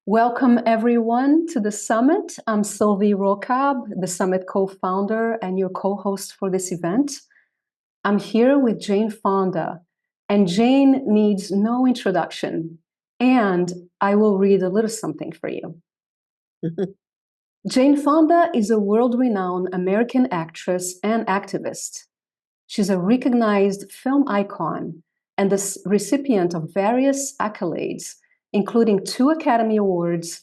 Welcome everyone to the summit. I'm Sylvie Rokab, the summit co-founder and your co-host for this event. I'm here with Jane Fonda, and Jane needs no introduction. And I will read a little something for you. Jane Fonda is a world-renowned American actress and activist. She's a recognized film icon and the recipient of various accolades, including 2 Academy Awards,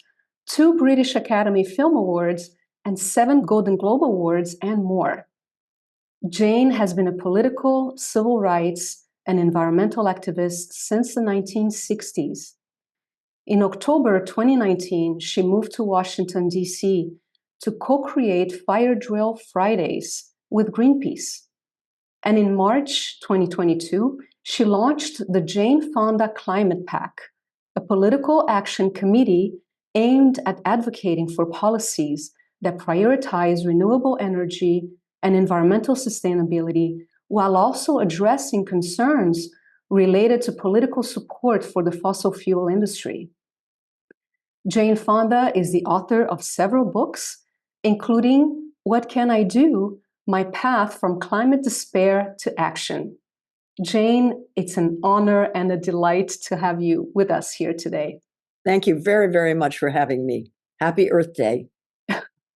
2 British Academy Film Awards, and 7 Golden Globe Awards, and more. Jane has been a political, civil rights, and environmental activist since the 1960s. In October 2019, she moved to Washington, D.C. to co-create Fire Drill Fridays with Greenpeace. And in March 2022, she launched the Jane Fonda Climate PAC, a political action committee aimed at advocating for policies that prioritize renewable energy and environmental sustainability, while also addressing concerns related to political support for the fossil fuel industry. Jane Fonda is the author of several books, including What Can I Do? My Path from Climate Despair to Action. Jane, it's an honor and a delight to have you with us here today. Thank you very, very much for having me. Happy Earth Day.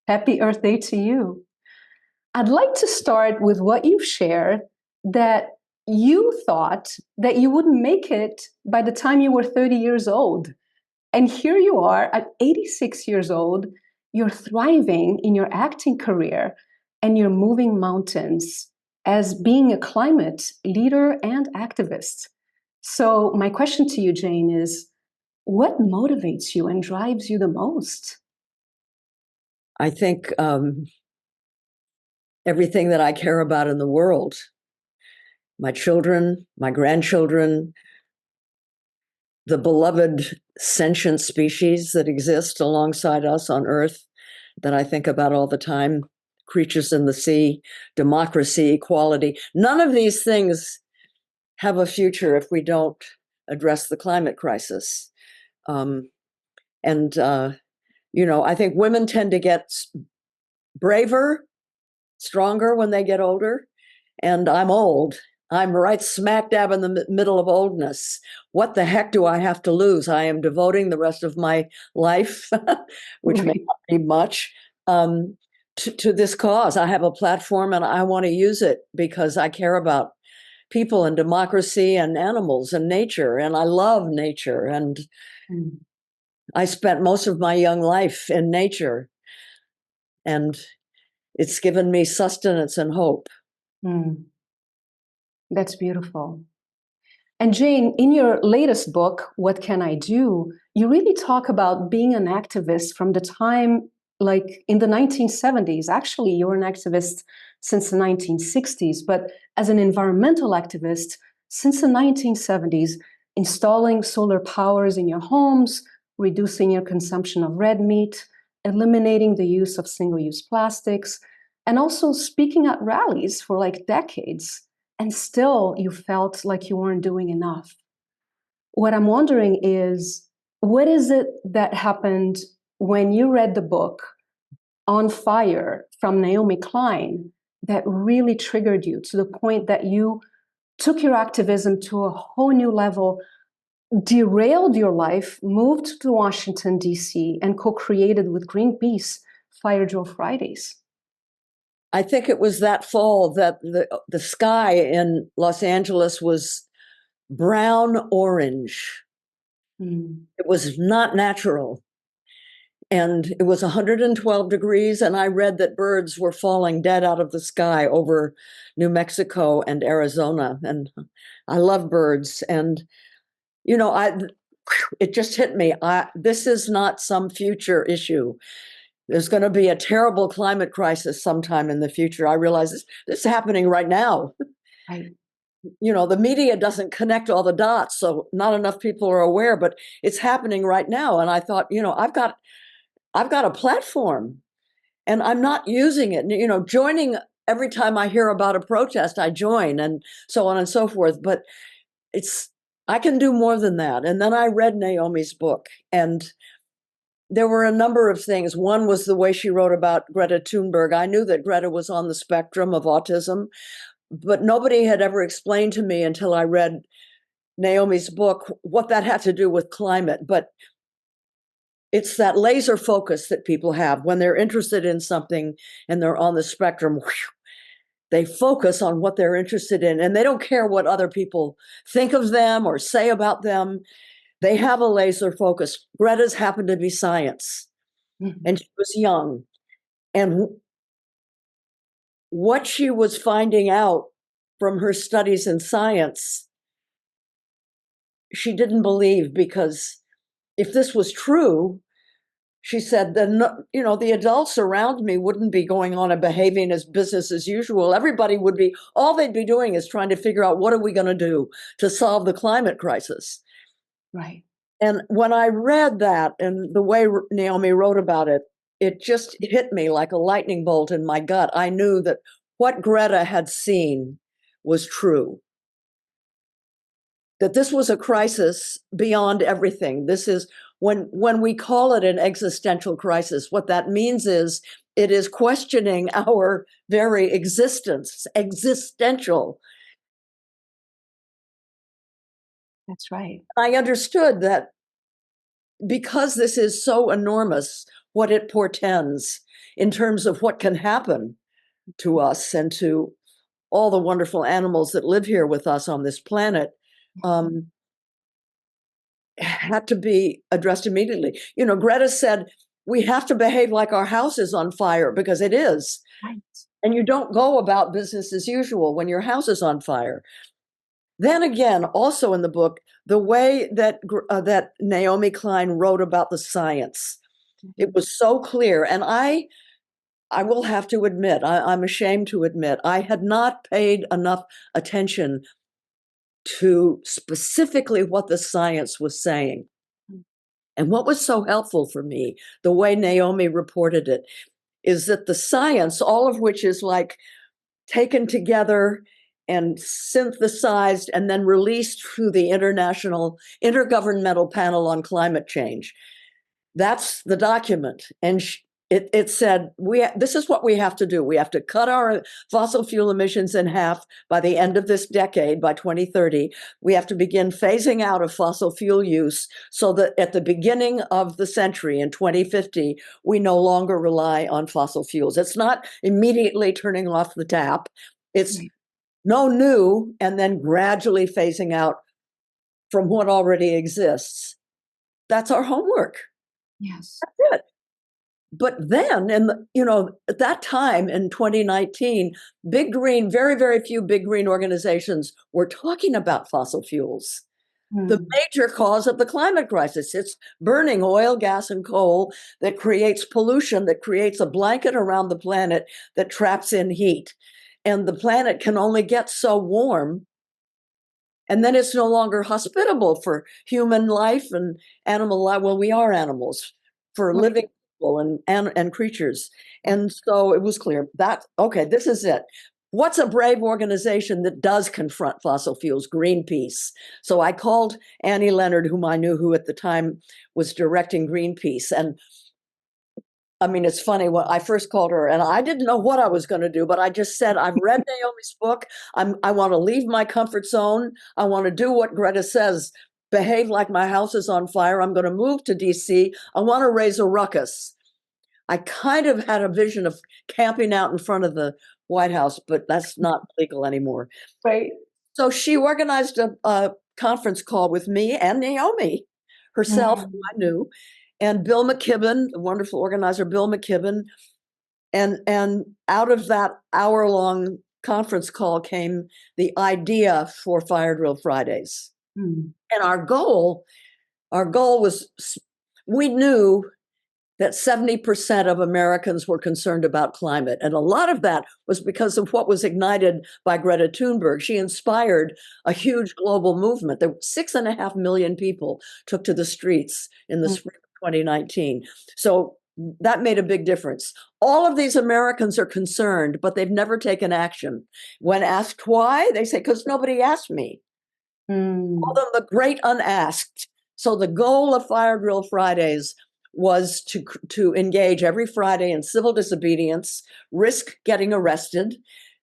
Happy Earth Day to you. I'd like to start with what you've shared, that you thought that you wouldn't make it by the time you were 30 years old. And here you are at 86 years old, you're thriving in your acting career, and you're moving mountains as being a climate leader and activist. So my question to you, Jane, is what motivates you and drives you the most? I think everything that I care about in the world, my children, my grandchildren, the beloved sentient species that exist alongside us on Earth that I think about all the time, creatures in the sea, democracy, equality. None of these things have a future if we don't address the climate crisis. I think women tend to get braver, stronger when they get older, and I'm old. I'm right smack dab in the middle of oldness. What the heck do I have to lose? I am devoting the rest of my life, which may not be much, to this cause. I have a platform and I want to use it because I care about people and democracy and animals and nature, and I love nature. And I spent most of my young life in nature, and it's given me sustenance and hope. That's beautiful. And Jane, in your latest book, What Can I Do? You really talk about being an activist from the time, like in the 1970s. Actually, you were an activist since the 1960s, but as an environmental activist since the 1970s, installing solar powers in your homes, reducing your consumption of red meat, eliminating the use of single-use plastics, and also speaking at rallies for like decades. And still you felt like you weren't doing enough. What I'm wondering is, what is it that happened when you read the book On Fire from Naomi Klein that really triggered you to the point that you took your activism to a whole new level, derailed your life, moved to Washington, D.C., and co-created with Greenpeace Fire Drill Fridays? I think it was that fall that the sky in Los Angeles was brown orange. It was not natural. And it was 112 degrees, and I read that birds were falling dead out of the sky over New Mexico and Arizona. And I love birds. And, it just hit me. This is not some future issue. There's going to be a terrible climate crisis sometime in the future. I realize this is happening right now. Right. The media doesn't connect all the dots, so not enough people are aware, but it's happening right now. And I thought, I've got a platform and I'm not using it. Joining every time I hear about a protest, I join and so on and so forth. But I can do more than that. And then I read Naomi's book, and there were a number of things. One was the way she wrote about Greta Thunberg. I knew that Greta was on the spectrum of autism, but nobody had ever explained to me until I read Naomi's book what that had to do with climate. But it's that laser focus that people have when they're interested in something and they're on the spectrum. They focus on what they're interested in, and they don't care what other people think of them or say about them. They have a laser focus. Greta's happened to be science, and she was young. And what she was finding out from her studies in science, she didn't believe, because if this was true, she said, then, the adults around me wouldn't be going on and behaving as business as usual. Everybody would be, all they'd be doing is trying to figure out what are we going to do to solve the climate crisis. Right. And when I read that and the way Naomi wrote about it, it just hit me like a lightning bolt in my gut. I knew that what Greta had seen was true, that this was a crisis beyond everything. This is when we call it an existential crisis, what that means is it is questioning our very existence, existential. That's right. I understood that because this is so enormous, what it portends in terms of what can happen to us and to all the wonderful animals that live here with us on this planet, had to be addressed immediately. Greta said, we have to behave like our house is on fire, because it is. Right. And you don't go about business as usual when your house is on fire. Then again, also in the book, the way that that Naomi Klein wrote about the science, it was so clear. And I will have to admit, I'm ashamed to admit, I had not paid enough attention to specifically what the science was saying. And what was so helpful for me, the way Naomi reported it, is that the science, all of which is like taken together and synthesized and then released through the International Intergovernmental Panel on Climate Change. That's the document. And it said, this is what we have to do. We have to cut our fossil fuel emissions in half by the end of this decade, by 2030. We have to begin phasing out of fossil fuel use so that at the beginning of the century, in 2050, we no longer rely on fossil fuels. It's not immediately turning off the tap. It's no new and then gradually phasing out from what already exists. That's our homework. Yes. That's it. But then, at that time in 2019, big green, very, very few big green organizations were talking about fossil fuels. The major cause of the climate crisis. It's burning oil, gas, and coal that creates pollution, that creates a blanket around the planet that traps in heat. And the planet can only get so warm, and then it's no longer hospitable for human life and animal life. Well, we are animals, for living people and creatures. And so it was clear that, okay, this is it. What's a brave organization that does confront fossil fuels? Greenpeace. So I called Annie Leonard, whom I knew, who at the time was directing Greenpeace. And I mean, it's funny, when I first called her, and I didn't know what I was going to do, but I just said, I've read Naomi's book. I want to leave my comfort zone. I want to do what Greta says, behave like my house is on fire. I'm going to move to DC. I want to raise a ruckus. I kind of had a vision of camping out in front of the White House, but that's not legal anymore. Right. So she organized a conference call with me and Naomi herself, who I knew, and Bill McKibben, the wonderful organizer, Bill McKibben. And out of that hour-long conference call came the idea for Fire Drill Fridays. And our goal was, we knew that 70% of Americans were concerned about climate. And a lot of that was because of what was ignited by Greta Thunberg. She inspired a huge global movement. There were 6.5 million people took to the streets in the spring of 2019. So that made a big difference. All of these Americans are concerned, but they've never taken action. When asked why, they say, because nobody asked me. Call them the great unasked. So the goal of Fire Drill Fridays was to engage every Friday in civil disobedience, risk getting arrested,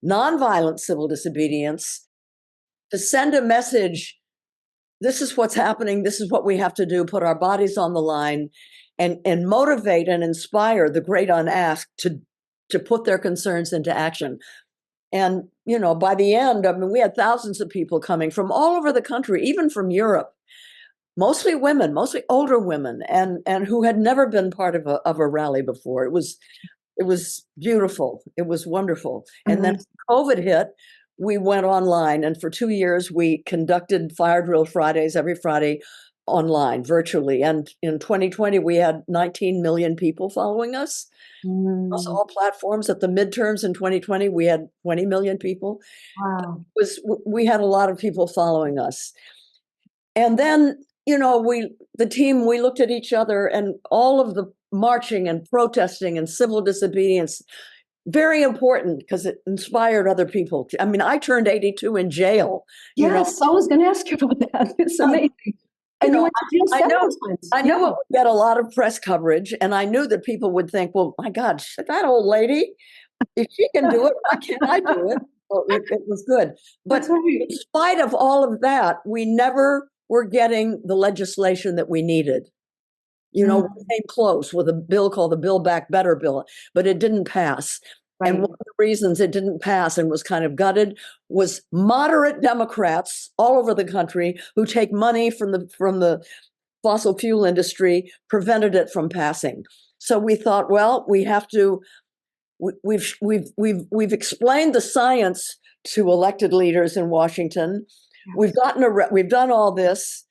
nonviolent civil disobedience, to send a message. This is what's happening. This is what we have to do. Put our bodies on the line, and motivate and inspire the great unasked to put their concerns into action. And, by the end, I mean, we had thousands of people coming from all over the country, even from Europe, mostly women, mostly older women, and who had never been part of a rally before. It was beautiful. It was wonderful. And then COVID hit, we went online, and for 2 years we conducted Fire Drill Fridays every Friday online, virtually. And in 2020, we had 19 million people following us across all platforms. At the midterms in 2020, we had 20 million people. Wow. We had a lot of people following us. And then, the team, we looked at each other, and all of the marching and protesting and civil disobedience, very important because it inspired other people. I mean, I turned 82 in jail. Yes, I was going to ask you about that. It's amazing. And you went to jail several times. I knew it would get a lot of press coverage, and I knew that people would think, well, my God, that old lady, if she can do it, why can't I do it? Well, it was good. But in spite of all of that, we never were getting the legislation that we needed. We came close with a bill called the Build Back Better bill, but it didn't pass. Right. And one of the reasons it didn't pass and was kind of gutted was moderate Democrats all over the country who take money from the fossil fuel industry prevented it from passing. So we thought, well, we have to. We've explained the science to elected leaders in Washington. We've done all this.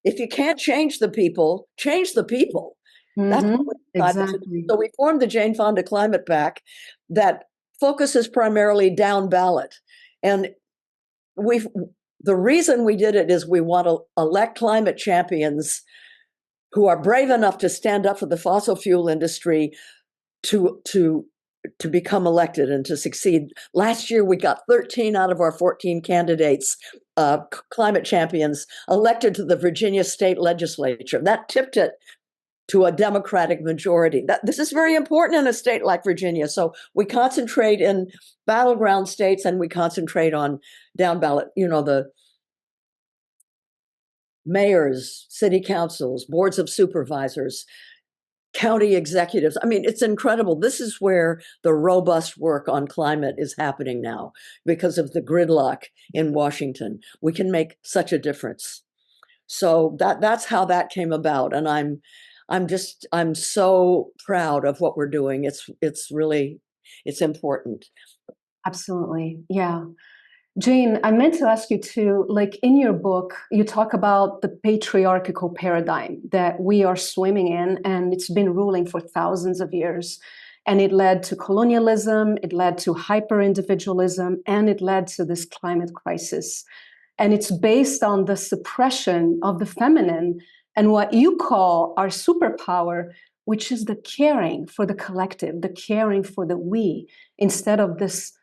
If you can't change the people, change the people. That's what we decided to do. So we formed the Jane Fonda Climate PAC that focuses primarily down ballot. And the reason we did it is we want to elect climate champions who are brave enough to stand up for the fossil fuel industry to become elected and to succeed. Last year, we got 13 out of our 14 candidates, climate champions, elected to the Virginia state legislature. That tipped it to a Democratic majority. This is very important in a state like Virginia. So we concentrate in battleground states, and we concentrate on down ballot, the mayors, city councils, boards of supervisors, county executives. I mean, it's incredible. This is where the robust work on climate is happening now because of the gridlock in Washington. We can make such a difference. So that's how that came about. And I'm so proud of what we're doing. It's important. Absolutely. Yeah. Jane, I meant to ask you too, like in your book, you talk about the patriarchal paradigm that we are swimming in, and it's been ruling for thousands of years. And it led to colonialism, it led to hyper-individualism, and it led to this climate crisis. And it's based on the suppression of the feminine and what you call our superpower, which is the caring for the collective, the caring for the we, instead of this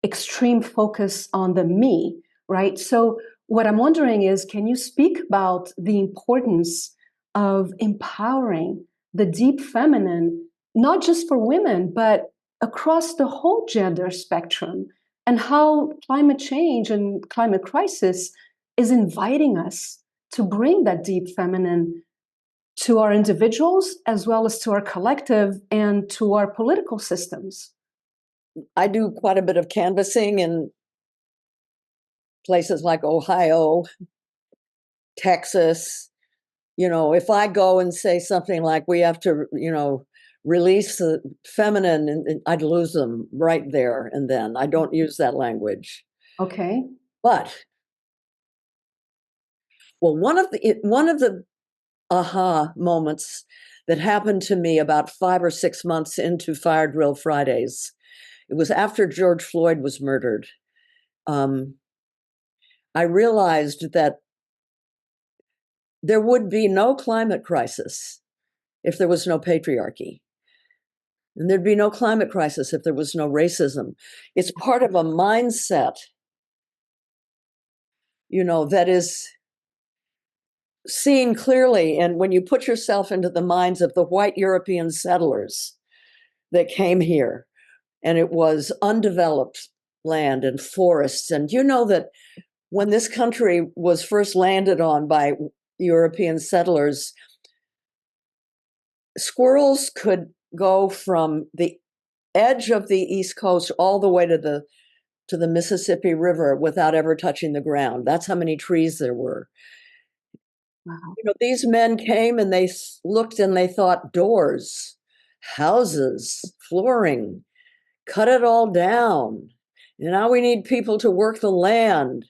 extreme focus on the me, right? So what I'm wondering is, can you speak about the importance of empowering the deep feminine, not just for women, but across the whole gender spectrum, and how climate change and climate crisis is inviting us to bring that deep feminine to our individuals as well as to our collective and to our political systems? I do quite a bit of canvassing in places like Ohio, Texas. If I go and say something like we have to, release the feminine, and I'd lose them right there and then. I don't use that language. Okay. But one of the aha moments that happened to me about 5 or 6 months into Fire Drill Fridays, it was after George Floyd was murdered. I realized that there would be no climate crisis if there was no patriarchy. And there'd be no climate crisis if there was no racism. It's part of a mindset, that is seen clearly. And when you put yourself into the minds of the white European settlers that came here, and it was undeveloped land and forests. And you know that when this country was first landed on by European settlers, squirrels could go from the edge of the East Coast all the way to the Mississippi River without ever touching the ground. That's how many trees there were. Wow. These men came and they looked and they thought doors, houses, flooring, cut it all down. And now we need people to work the land.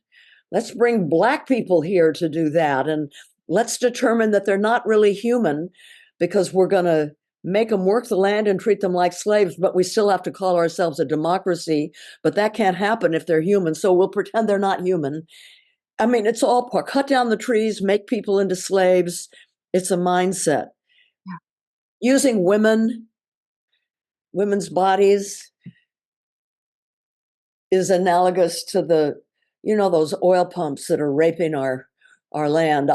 Let's bring Black people here to do that. And let's determine that they're not really human because we're going to make them work the land and treat them like slaves, but we still have to call ourselves a democracy. But that can't happen if they're human. So we'll pretend they're not human. I mean, it's all part. Cut down the trees, make people into slaves. It's a mindset. Yeah. Using women's bodies is analogous to those oil pumps that are raping our land.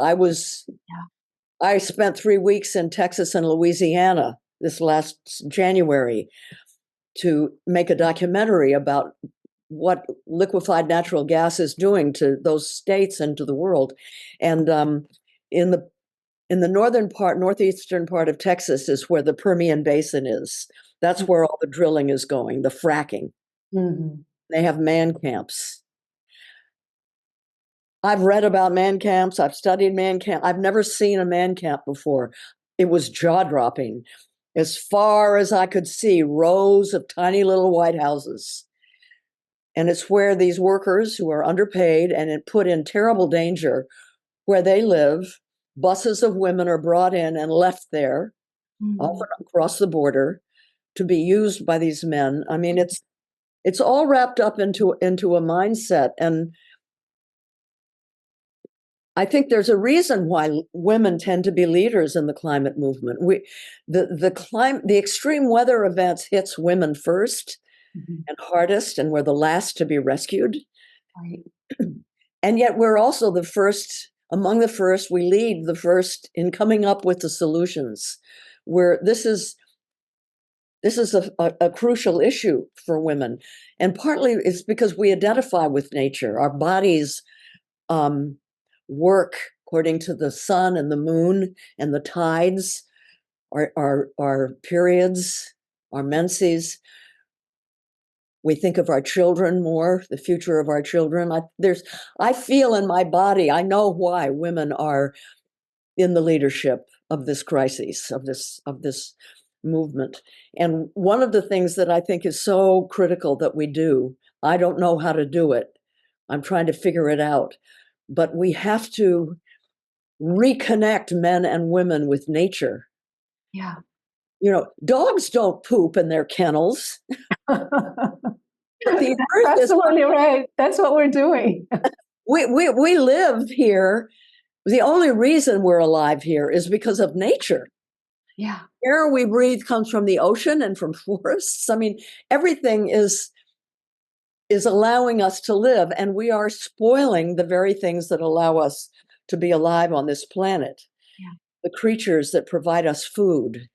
I spent 3 weeks in Texas and Louisiana this last January to make a documentary about what liquefied natural gas is doing to those states and to the world. And in the northeastern part of Texas is where the Permian Basin is. That's where all the drilling is going, the fracking. Mm-hmm. They have man camps. I've read about man camps. I've studied man camp. I've never seen a man camp before. It was jaw-dropping. As far as I could see, rows of tiny little white houses. And it's where these workers who are underpaid and it put in terrible danger where they live, buses of women are brought in and left there, often across the border, to be used by these men. I mean, it's all wrapped up into a mindset. And I think there's a reason why women tend to be leaders in the climate movement. The extreme weather events hits women first and hardest, and we're the last to be rescued. Right. And yet we're also the first, among the first, we lead the first in coming up with the solutions. Where this is a crucial issue for women. And partly it's because we identify with nature. Our bodies work according to the sun and the moon and the tides, our periods, our menses. We think of our children more, the future of our children. I feel in my body, I know why women are in the leadership of this crisis, of this movement. And one of the things that I think is so critical that we do, I don't know how to do it. I'm trying to figure it out. But we have to reconnect men and women with nature. Yeah. Dogs don't poop in their kennels. That's absolutely right. That's what we're doing. We live here. The only reason we're alive here is because of nature. Yeah. Air we breathe comes from the ocean and from forests. I mean, everything is allowing us to live, and we are spoiling the very things that allow us to be alive on this planet. Yeah. The creatures that provide us food.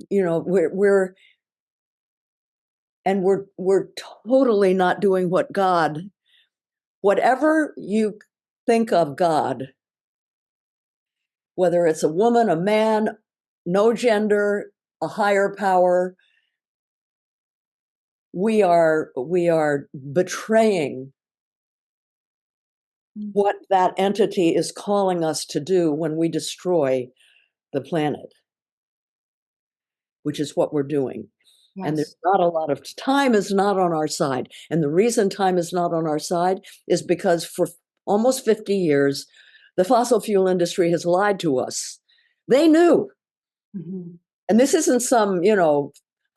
We're totally not doing what God, whatever you think of God, whether it's a woman, a man, no gender, a higher power, we are betraying what that entity is calling us to do when we destroy the planet, which is what we're doing. Yes. And there's not a lot of time is not on our side. And the reason time is not on our side is because for almost 50 years, the fossil fuel industry has lied to us. They knew. Mm-hmm. And this isn't some,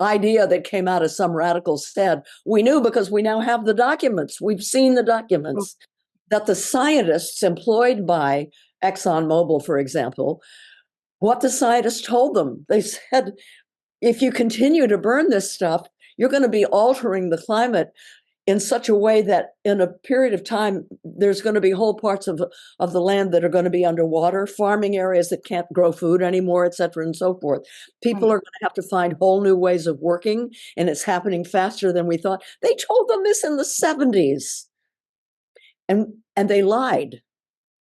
idea that came out of some radical's head. We knew because we now have the documents. We've seen the documents that the scientists employed by ExxonMobil, for example, what the scientists told them. They said, if you continue to burn this stuff, you're going to be altering the climate in such a way that in a period of time, there's going to be whole parts of the land that are going to be underwater, farming areas that can't grow food anymore, et cetera, and so forth. People Right. are going to have to find whole new ways of working, and it's happening faster than we thought. They told them this in the 70s, and they lied.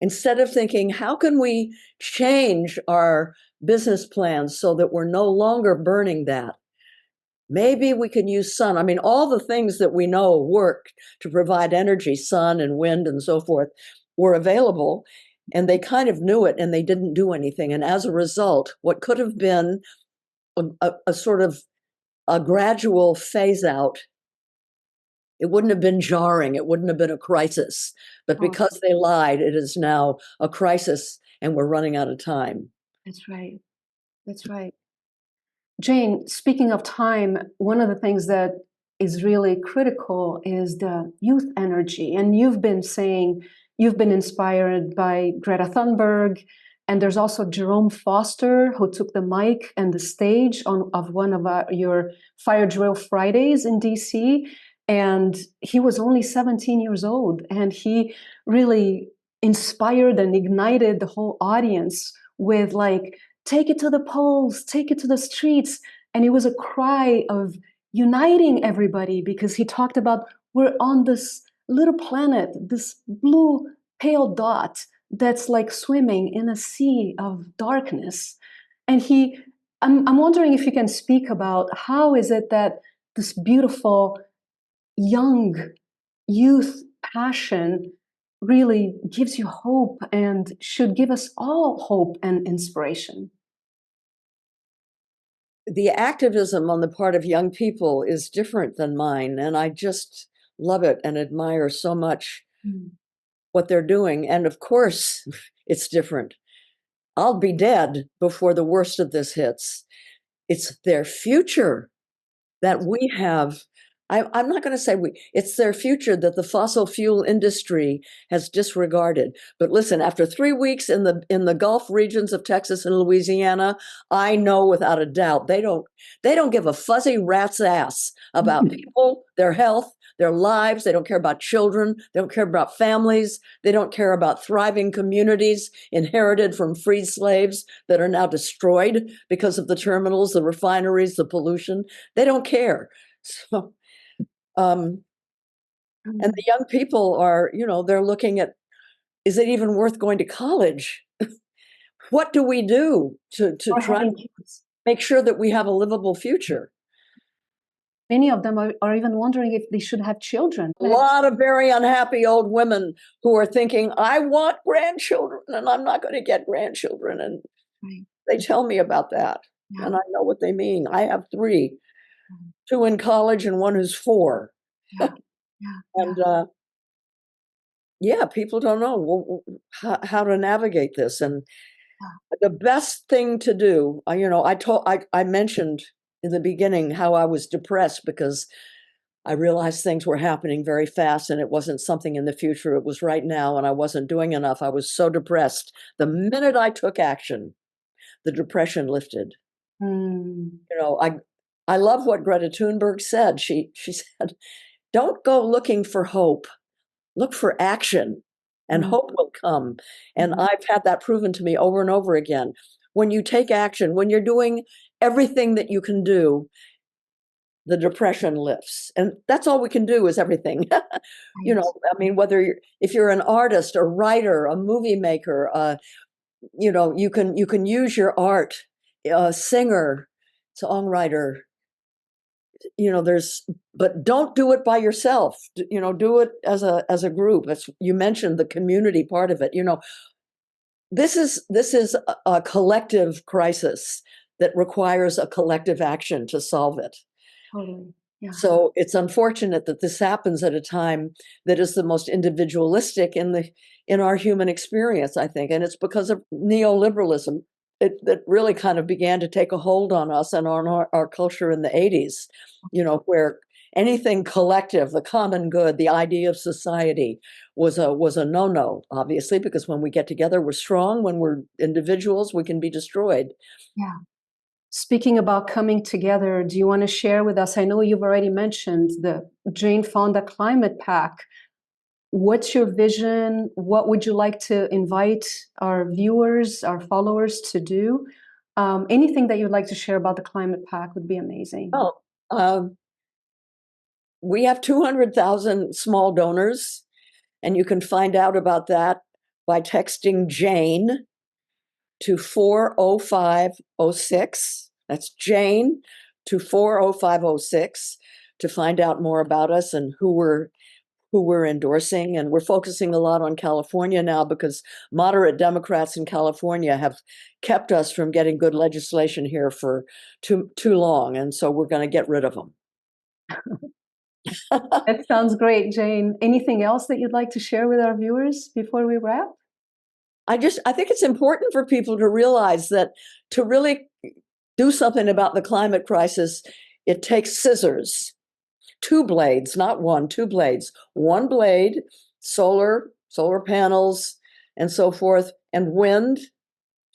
Instead of thinking, how can we change our business plans so that we're no longer burning that? Maybe we can use sun. I mean, all the things that we know work to provide energy, sun and wind and so forth, were available. And they kind of knew it and they didn't do anything. And as a result, what could have been a sort of a gradual phase out, it wouldn't have been jarring. It wouldn't have been a crisis. But Oh, because they lied, it is now a crisis and we're running out of time. that's right. That's right. Jane, speaking of time, one of the things that is really critical is the youth energy. And you've been saying you've been inspired by Greta Thunberg. And there's also Jerome Foster, who took the mic and the stage of one of your Fire Drill Fridays in DC. And he was only 17 years old. And he really inspired and ignited the whole audience with, like, take it to the polls, take it to the streets. And it was a cry of uniting everybody because he talked about we're on this little planet, this blue pale dot that's like swimming in a sea of darkness. And I'm wondering if you can speak about how is it that this beautiful young youth passion really gives you hope and should give us all hope and inspiration. The activism on the part of young people is different than mine, and I just love it and admire so much Mm. what they're doing. And of course, it's different. I'll be dead before the worst of this hits. It's their future that we have. I'm not going to say it's their future that the fossil fuel industry has disregarded. But listen, after 3 weeks in the Gulf regions of Texas and Louisiana, I know without a doubt they don't give a fuzzy rat's ass about people, their health, their lives. They don't care about children. They don't care about families. They don't care about thriving communities inherited from freed slaves that are now destroyed because of the terminals, the refineries, the pollution. They don't care. So, and the young people are, they're looking at, is it even worth going to college? What do we do to Or try to having kids. make sure that we have a livable future? Many of them are even wondering if they should have children. A lot of very unhappy old women who are thinking, I want grandchildren and I'm not going to get grandchildren. And Right. they tell me about that. Yeah. And I know what they mean. I have three, Mm. 2 in college and one who's 4. Yeah. Yeah. Yeah. And yeah, people don't know how to navigate this. And the best thing to do, I mentioned in the beginning how I was depressed because I realized things were happening very fast and it wasn't something in the future. It was right now and I wasn't doing enough. I was so depressed. The minute I took action, the depression lifted. Mm. I love what Greta Thunberg said. She said, don't go looking for hope. Look for action and Mm. hope will come. And Mhm. I've had that proven to me over and over again. When you take action, when you're doing everything that you can do, the depression lifts. And that's all we can do is everything. Right. I mean, if you're an artist, a writer, a movie maker, you can use your art, a singer, songwriter, but don't do it by yourself. Do it as a group. You mentioned the community part of it. This is a collective crisis that requires a collective action to solve it. Totally. Yeah. So it's unfortunate that this happens at a time that is the most individualistic in our human experience, I think. And it's because of neoliberalism that really kind of began to take a hold on us and on our culture in the 80s, where anything collective, the common good, the idea of society was a no-no, obviously, because when we get together, we're strong. When we're individuals, we can be destroyed. Yeah. Speaking about coming together, do you want to share with us? I know you've already mentioned the Jane Fonda Climate Pack. What's your vision? What would you like to invite our viewers, our followers to do? Anything that you'd like to share about the Climate Pack would be amazing. Well, we have 200,000 small donors, and you can find out about that by texting Jane to 40506. That's Jane to 40506 to find out more about us and who we're endorsing. And we're focusing a lot on California now because moderate Democrats in California have kept us from getting good legislation here for too long. And so we're going to get rid of them. That sounds great, Jane. Anything else that you'd like to share with our viewers before we wrap? I think it's important for people to realize that to really do something about the climate crisis, it takes scissors, 2 blades, not one, 2 blades, 1 blade, solar panels, and so forth, and wind,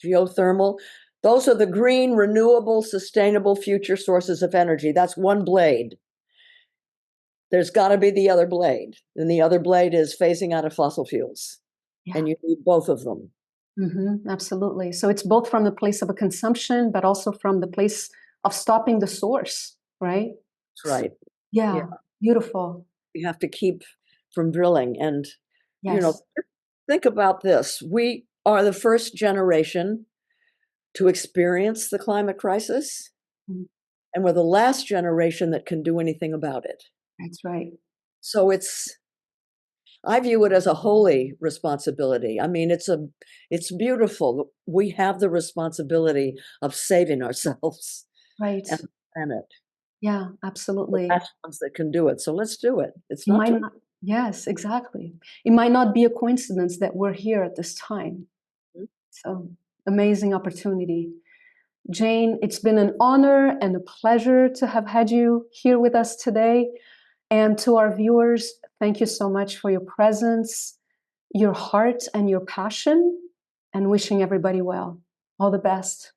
geothermal. Those are the green, renewable, sustainable future sources of energy. That's 1 blade. There's got to be the other blade, and the other blade is phasing out of fossil fuels. Yeah. And you need both of them. Absolutely. So it's both from the place of a consumption, but also from the place of stopping the source, right? That's right. Yeah. Beautiful. We have to keep from drilling. And, Yes. think about this. We are the first generation to experience the climate crisis, Mhm. and we're the last generation that can do anything about it. That's right. So I view it as a holy responsibility. I mean, it's beautiful. We have the responsibility of saving ourselves Right. and the planet. Yeah, The absolutely. last ones that can do it. So let's do it. It's It not might too not, yes, exactly. It might not be a coincidence that we're here at this time. late. So amazing opportunity. Jane, it's been an honor and a pleasure to have had you here with us today. And to our viewers, thank you so much for your presence, your heart, and your passion, and wishing everybody well. All the best.